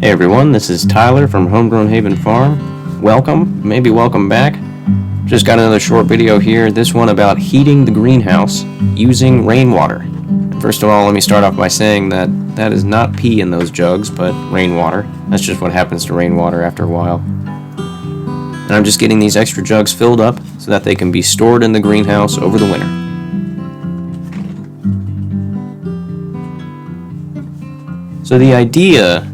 Hey everyone, this is Tyler from Homegrown Haven Farm. Welcome, maybe welcome back. Just got another short video here, this one about heating the greenhouse using rainwater. First of all, let me start off by saying that is not pee in those jugs, but rainwater. That's just what happens to rainwater after a while. And I'm just getting these extra jugs filled up so that they can be stored in the greenhouse over the winter. So the idea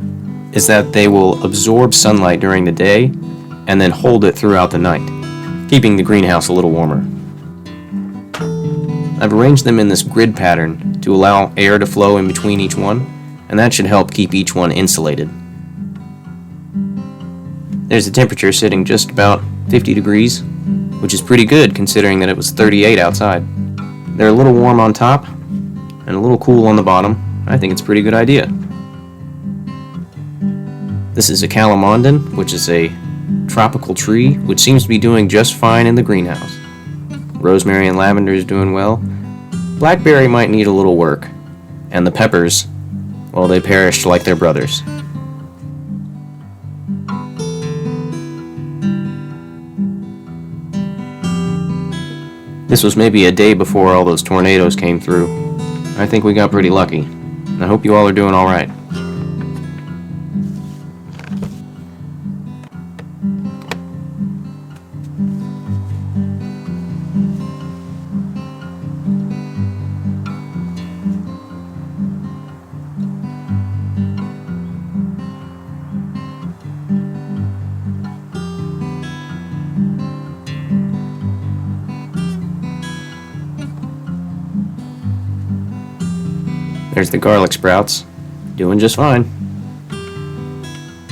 is that they will absorb sunlight during the day and then hold it throughout the night, keeping the greenhouse a little warmer. I've arranged them in this grid pattern to allow air to flow in between each one, and that should help keep each one insulated. There's the temperature sitting just about 50 degrees, which is pretty good considering that it was 38 outside. They're a little warm on top and a little cool on the bottom. I think it's a pretty good idea. This is a calamondin, which is a tropical tree, which seems to be doing just fine in the greenhouse. Rosemary and lavender is doing well. Blackberry might need a little work. And the peppers, well, they perished like their brothers. This was maybe a day before all those tornadoes came through. I think we got pretty lucky. And I hope you all are doing alright. There's the garlic sprouts, doing just fine.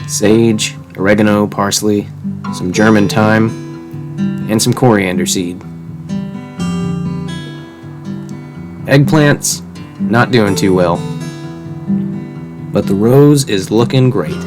Sage, oregano, parsley, some German thyme, and some coriander seed. Eggplants, not doing too well. But the rose is looking great.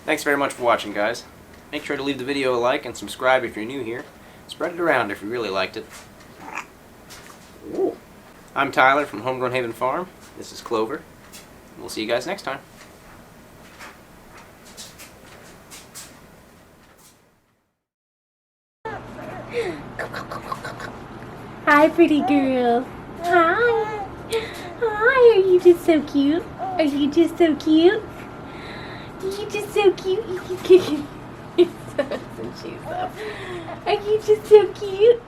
Thanks very much for watching, guys. Make sure to leave the video a like and subscribe if you're new here. Spread it around if you really liked it. Ooh. I'm Tyler from Homegrown Haven Farm. This is Clover. We'll see you guys next time. Hi, pretty girl. Hi. Hi, are you just so cute? Are you just so cute? You're just so cute. You're so, are you just so cute?